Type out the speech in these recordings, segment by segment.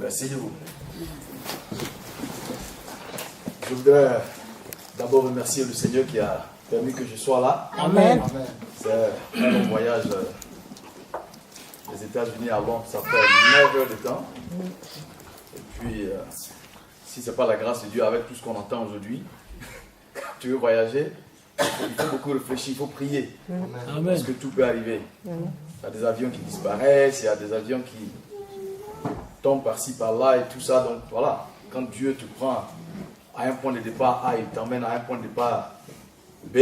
Asseyez-vous. Je voudrais d'abord remercier le Seigneur qui a permis que je sois là. Amen. C'est un long voyage des États-Unis à Londres, ça fait 9 heures de temps. Et puis, si ce n'est pas la grâce de Dieu, avec tout ce qu'on entend aujourd'hui, quand tu veux voyager, il faut beaucoup réfléchir, il faut prier. Amen. Parce que tout peut arriver. Il y a des avions qui disparaissent, il y a des avions qui tombent par-ci, par-là et tout ça. Donc voilà, quand Dieu te prend à un point de départ A, il t'emmène à un point de départ B,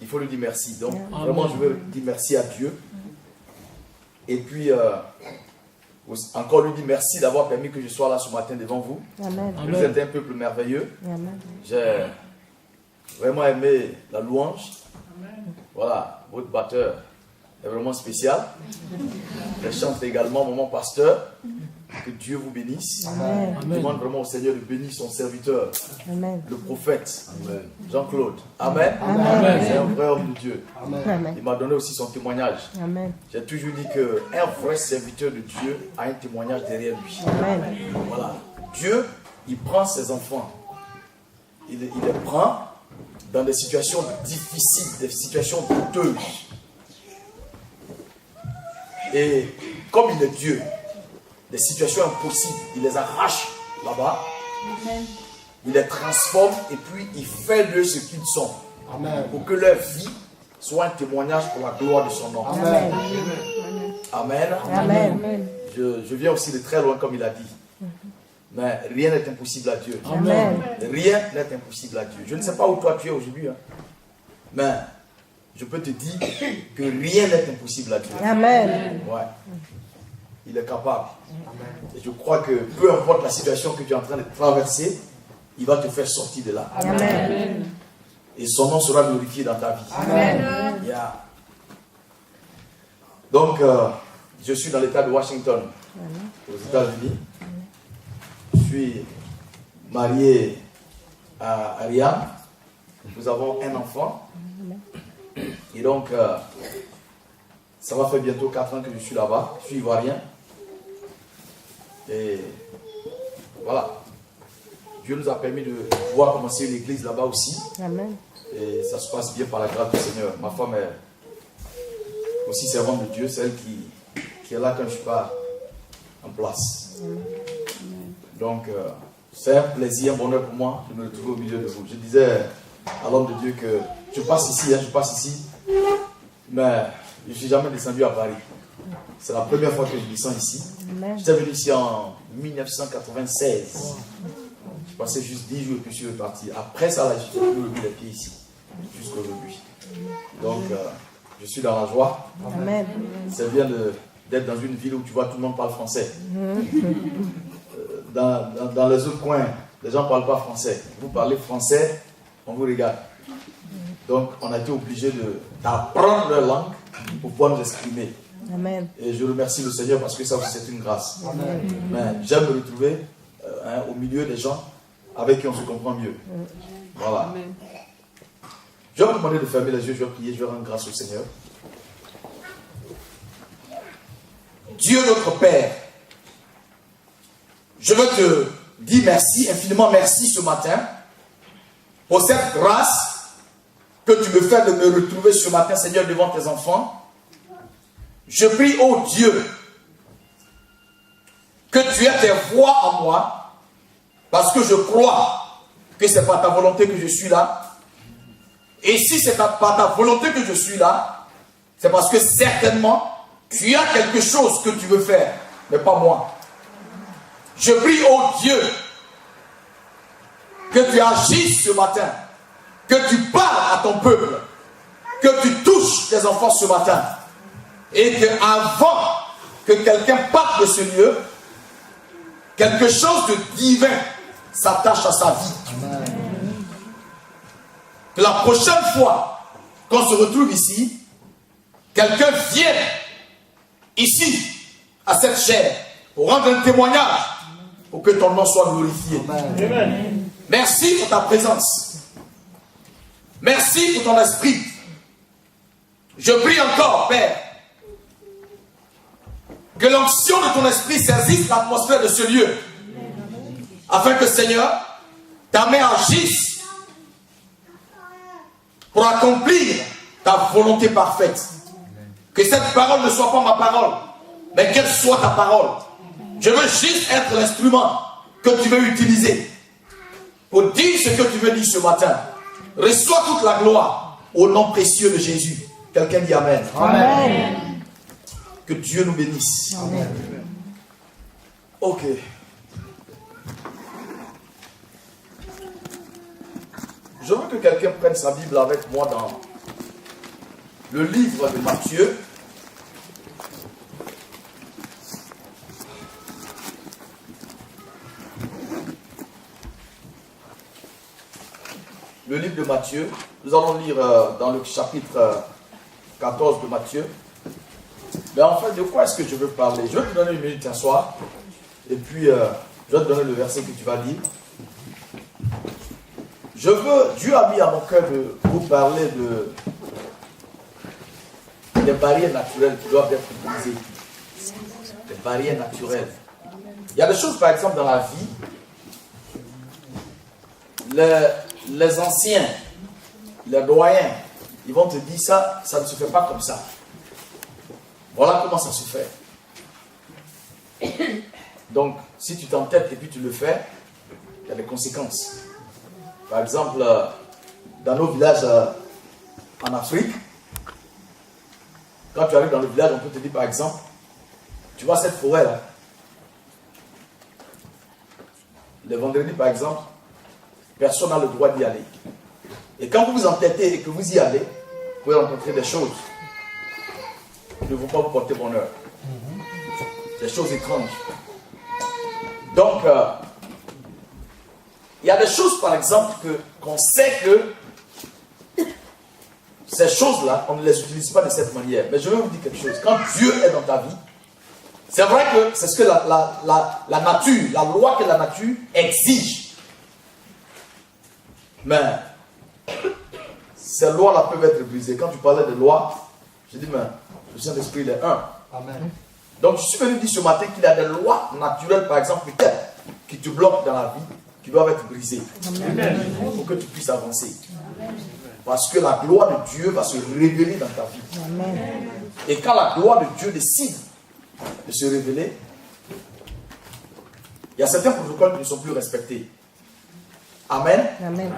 il faut lui dire merci. Donc vraiment, je veux dire merci à Dieu. Et puis, encore lui dire merci d'avoir permis que je sois là ce matin devant vous. Amen. Vous êtes un peuple merveilleux. Amen. J'ai vraiment aimé la louange. Voilà, votre batteur est vraiment spécial. Je chante également, mon pasteur. Que Dieu vous bénisse. Amen. Je demande vraiment au Seigneur de bénir son serviteur, Amen. le prophète Jean-Claude. Amen. Amen. C'est un vrai homme de Dieu. Amen. Il m'a donné aussi son témoignage. Amen. J'ai toujours dit qu'un vrai serviteur de Dieu a un témoignage derrière lui. Amen. Voilà. Dieu, il prend ses enfants. Il les prend dans des situations difficiles, des situations douteuses. Et comme il est Dieu, des situations impossibles, il les arrache là-bas. Il les transforme et puis il fait d'eux ce qu'ils sont. Amen. Pour que leur vie soit un témoignage pour la gloire de son nom. Amen. Amen. Amen. Je viens aussi de très loin comme il a dit. Mais rien n'est impossible à Dieu. Amen. Rien n'est impossible à Dieu. Je ne sais pas où toi tu es aujourd'hui. Mais je peux te dire que rien n'est impossible à Dieu. Amen. Ouais. Il est capable. Et je crois que peu importe la situation que tu es en train de traverser, il va te faire sortir de là. Amen. Et son nom sera glorifié dans ta vie. Amen. Yeah. Donc, je suis dans l'état de Washington, aux États-Unis. Je suis marié à Ariane. Nous avons un enfant. Et donc, ça va faire bientôt 4 ans que je suis là-bas. Je suis ivoirien. Et voilà. Dieu nous a permis de pouvoir commencer une église là-bas aussi. Amen. Et ça se passe bien par la grâce du Seigneur. Ma femme est aussi servante de Dieu, celle qui est là quand je ne suis pas en place. Donc, c'est un plaisir, un bonheur pour moi de me retrouver au milieu de vous. Je disais à l'homme de Dieu que je passe ici, mais je ne suis jamais descendu à Paris. C'est la première fois que je descends ici. J'étais venu ici en 1996. Je passais juste 10 jours et puis je suis reparti. Après ça, là, je n'ai plus remis les pieds ici, jusqu'aujourd'hui. Donc, je suis dans la joie. Amen. C'est bien d'être dans une ville où tu vois tout le monde parle français. Dans les autres coins, les gens ne parlent pas français. Vous parlez français, on vous regarde. Donc, on a été obligé d'apprendre leur langue pour pouvoir nous exprimer. Amen. Et je remercie le Seigneur parce que ça aussi c'est une grâce. Amen. Mais j'aime me retrouver au milieu des gens avec qui on se comprend mieux. Voilà. Je vais vous demander de fermer les yeux, je vais prier, je vais rendre grâce au Seigneur. Dieu notre Père, je veux te dire merci, infiniment merci ce matin pour cette grâce que tu me fais de me retrouver ce matin, Seigneur, devant tes enfants. Je prie, ô Dieu, que tu aies tes voix en moi, parce que je crois que c'est par ta volonté que je suis là. Et si c'est par ta volonté que je suis là, c'est parce que certainement, tu as quelque chose que tu veux faire, mais pas moi. Je prie, ô Dieu, que tu agisses ce matin, que tu parles à ton peuple, que tu touches tes enfants ce matin. Et qu'avant que quelqu'un parte de ce lieu, quelque chose de divin s'attache à sa vie. Amen. Que la prochaine fois qu'on se retrouve ici, quelqu'un vienne ici, à cette chaire, pour rendre un témoignage, pour que ton nom soit glorifié. Amen. Merci pour ta présence. Merci pour ton esprit. Je prie encore, Père, que l'onction de ton esprit saisisse l'atmosphère de ce lieu Afin que, Seigneur, ta main agisse pour accomplir ta volonté parfaite. Que cette parole ne soit pas ma parole, mais qu'elle soit ta parole. Je veux juste être l'instrument que tu veux utiliser pour dire ce que tu veux dire ce matin. Reçois toute la gloire au nom précieux de Jésus. Quelqu'un dit Amen. Amen. Que Dieu nous bénisse. Amen. Ok. Je veux que quelqu'un prenne sa Bible avec moi dans le livre de Matthieu. Le livre de Matthieu. Nous allons lire dans le chapitre 14 de Matthieu. Mais en fait, de quoi est-ce que je veux parler? Je vais te donner une minute un soir. Et puis, je vais te donner le verset que tu vas lire. Dieu a mis à mon cœur de vous parler des barrières naturelles qui doivent être brisées. Des barrières naturelles. Il y a des choses, par exemple, dans la vie. Les anciens, les doyens, ils vont te dire ça ne se fait pas comme ça. Voilà comment ça se fait. Donc, si tu t'entêtes et puis tu le fais, il y a des conséquences. Par exemple, dans nos villages en Afrique, quand tu arrives dans le village, on peut te dire par exemple, tu vois cette forêt-là. Le vendredi, par exemple, personne n'a le droit d'y aller. Et quand vous vous entêtez et que vous y allez, vous pouvez rencontrer des choses qui ne vont pas vous porter bonheur. Des choses étranges. Donc, il y a des choses, par exemple, qu'on sait que ces choses-là, on ne les utilise pas de cette manière. Mais je vais vous dire quelque chose. Quand Dieu est dans ta vie, c'est vrai que c'est ce que la nature, la loi que la nature exige. Mais ces lois-là peuvent être brisées. Quand tu parlais de lois, je dis, mais le Saint-Esprit, il est un. Amen. Donc, je suis venu dire ce matin qu'il y a des lois naturelles, par exemple, peut-être, qui te bloquent dans la vie, qui doivent être brisées. Amen. Pour que tu puisses avancer. Amen. Parce que la gloire de Dieu va se révéler dans ta vie. Amen. Et quand la gloire de Dieu décide de se révéler, il y a certains protocoles qui ne sont plus respectés. Amen. Amen.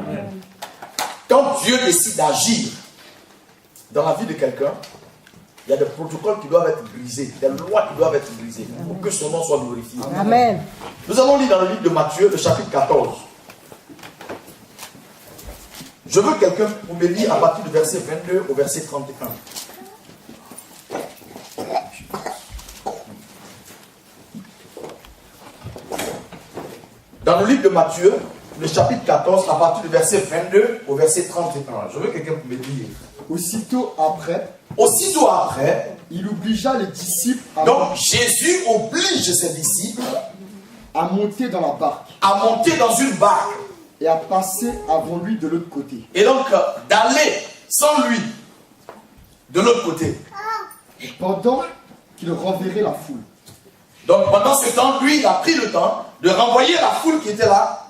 Quand Dieu décide d'agir dans la vie de quelqu'un, il y a des protocoles qui doivent être brisés, des lois qui doivent être brisées pour que son nom soit glorifié. Amen. Nous allons lire dans le livre de Matthieu, le chapitre 14. Je veux quelqu'un pour me lire à partir du verset 22 au verset 31. Dans le livre de Matthieu, le chapitre 14, à partir du verset 22 au verset 31. Je veux quelqu'un pour me lire. Aussitôt après, il obligea les disciples donc Jésus oblige ses disciples à monter dans la barque. À monter dans une barque. Et à passer avant lui de l'autre côté. Et donc d'aller sans lui de l'autre côté. Pendant qu'il renverrait la foule. Donc pendant ce temps, lui, il a pris le temps de renvoyer la foule qui était là.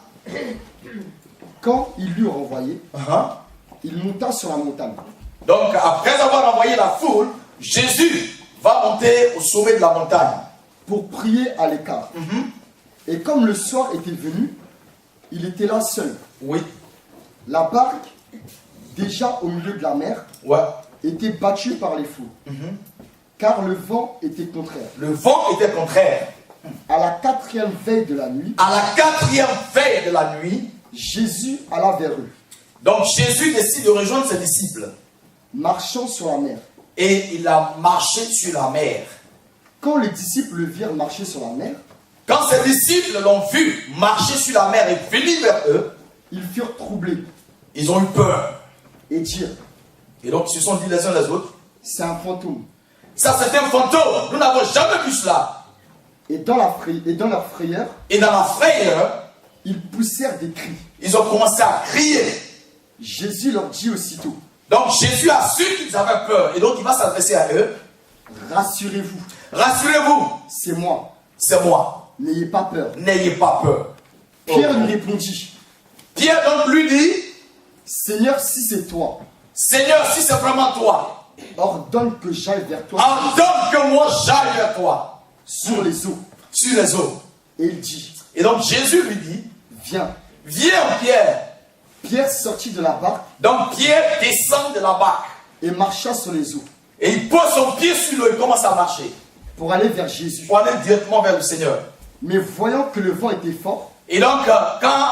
Quand il l'eut renvoyé, il monta sur la montagne. Donc après avoir renvoyé la foule, Jésus va monter au sommet de la montagne. Pour prier à l'écart. Et comme le soir était venu, il était là seul. Oui. La barque, déjà au milieu de la mer, était battue par les flots. Car le vent était contraire. Le vent était contraire. À la 4e veille de la nuit. À la 4e veille de la nuit. Jésus alla vers eux. Donc Jésus décide de rejoindre ses disciples. Marchant sur la mer. Et il a marché sur la mer. Quand les disciples le virent marcher sur la mer. Quand ses disciples l'ont vu marcher sur la mer et venir vers eux, ils furent troublés. Ils ont eu peur. Et dirent. Et donc ils se sont dit les uns les autres. C'est un fantôme. Ça c'est un fantôme. Nous n'avons jamais vu cela. Et dans leur frayeur. Et dans la frayeur. Ils poussèrent des cris. Ils ont commencé à crier. Jésus leur dit aussitôt. Donc Jésus a su qu'ils avaient peur. Et donc il va s'adresser à eux. Rassurez-vous. Rassurez-vous. C'est moi. C'est moi. N'ayez pas peur. N'ayez pas peur. Pierre lui répondit. Pierre donc lui dit, Seigneur, si c'est toi, Seigneur, si c'est vraiment toi, ordonne que j'aille vers toi ordonne que moi j'aille vers toi sur les eaux. sur les eaux. Et il dit, Et donc Jésus lui dit, viens. viens Pierre. Pierre sortit de la barque Donc Pierre descend de la barque et marcha sur les eaux et il pose son pied sur l'eau et commence à marcher pour aller vers Jésus. pour aller directement vers le Seigneur. Mais voyant que le vent était fort, Et donc quand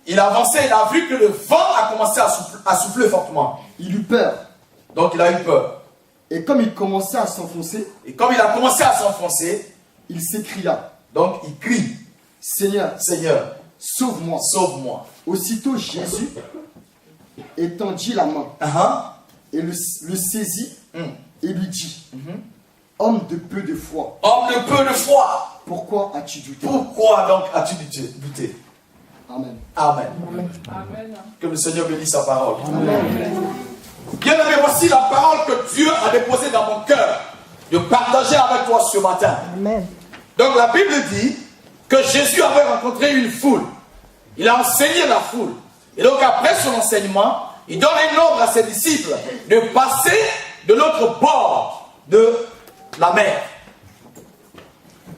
il avançait, il a vu que le vent a commencé à souffler fortement. il eut peur. Donc il a eu peur. Et comme il commençait à s'enfoncer, Et comme il a commencé à s'enfoncer, il s'écria, donc il crie, Seigneur, Seigneur, sauve-moi. sauve-moi. Aussitôt Jésus étendit la main et le saisit et lui dit, homme de peu de foi, Homme de peu de foi, pourquoi as-tu douté? pourquoi donc as-tu douté? Amen. Amen. Que le Seigneur bénisse sa parole. Bien aimé, voici la parole que Dieu a déposée dans mon cœur de partager avec toi ce matin. Amen. Donc la Bible dit que Jésus avait rencontré une foule. Il a enseigné la foule. Et donc après son enseignement, il donne un ordre à ses disciples de passer de l'autre bord de la mer.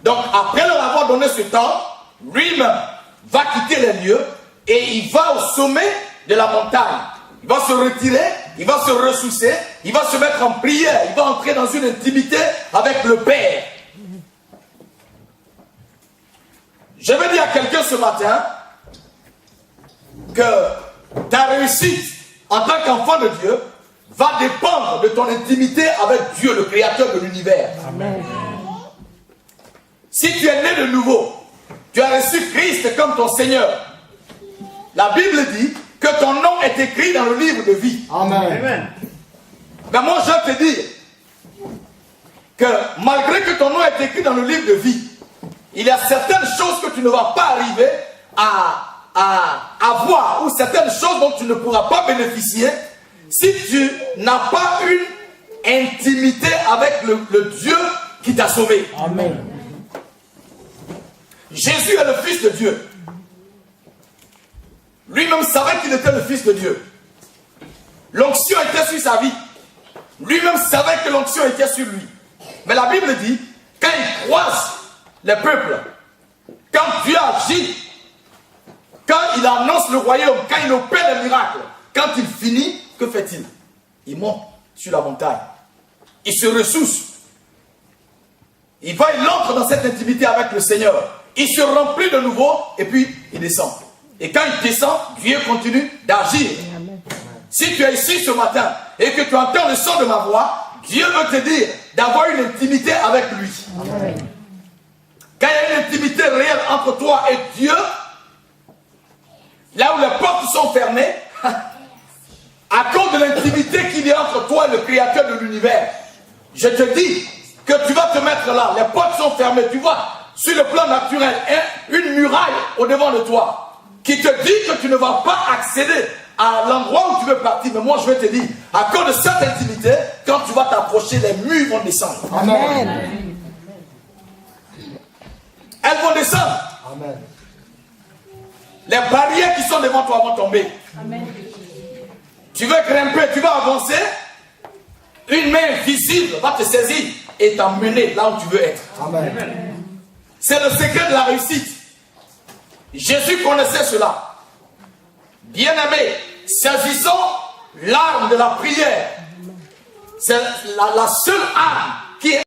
Donc après leur avoir donné ce temps, lui-même va quitter les lieux et il va au sommet de la montagne. Il va se retirer, il va se ressourcer, il va se mettre en prière, il va entrer dans une intimité avec le Père. Je vais dire à quelqu'un ce matin que ta réussite en tant qu'enfant de Dieu va dépendre de ton intimité avec Dieu, le créateur de l'univers. Amen. Si tu es né de nouveau, tu as reçu Christ comme ton Seigneur. La Bible dit que ton nom est écrit dans le livre de vie. Amen. Mais moi je vais te dire que malgré que ton nom est écrit dans le livre de vie, il y a certaines choses que tu ne vas pas arriver à avoir, ou certaines choses dont tu ne pourras pas bénéficier si tu n'as pas une intimité avec le Dieu qui t'a sauvé. Amen. Jésus est le Fils de Dieu. Lui-même savait qu'il était le Fils de Dieu. L'onction était sur sa vie. Lui-même savait que l'onction était sur lui. Mais la Bible dit, quand il croise les peuples, quand Dieu agit, quand il annonce le royaume, quand il opère les miracles, quand il finit, que fait-il? Il monte sur la montagne. Il se ressource. Il va, il entre dans cette intimité avec le Seigneur. Il se remplit de nouveau et puis il descend. Et quand il descend, Dieu continue d'agir. Si tu es ici ce matin et que tu entends le son de ma voix, Dieu veut te dire d'avoir une intimité avec lui. Amen. Quand il y a une intimité réelle entre toi et Dieu, là où les portes sont fermées, à cause de l'intimité qu'il y a entre toi et le créateur de l'univers, je te dis que tu vas te mettre là, les portes sont fermées, tu vois, sur le plan naturel, une muraille au devant de toi, qui te dit que tu ne vas pas accéder à l'endroit où tu veux partir. Mais moi je vais te dire, à cause de cette intimité, quand tu vas t'approcher, les murs vont descendre. Amen. Elles vont descendre. Amen. Les barrières qui sont devant toi vont tomber. Amen. Tu veux grimper, tu vas avancer. Une main visible va te saisir et t'emmener là où tu veux être. Amen. C'est le secret de la réussite. Jésus connaissait cela. Bien-aimé, saisissons l'arme de la prière. C'est la seule arme qui est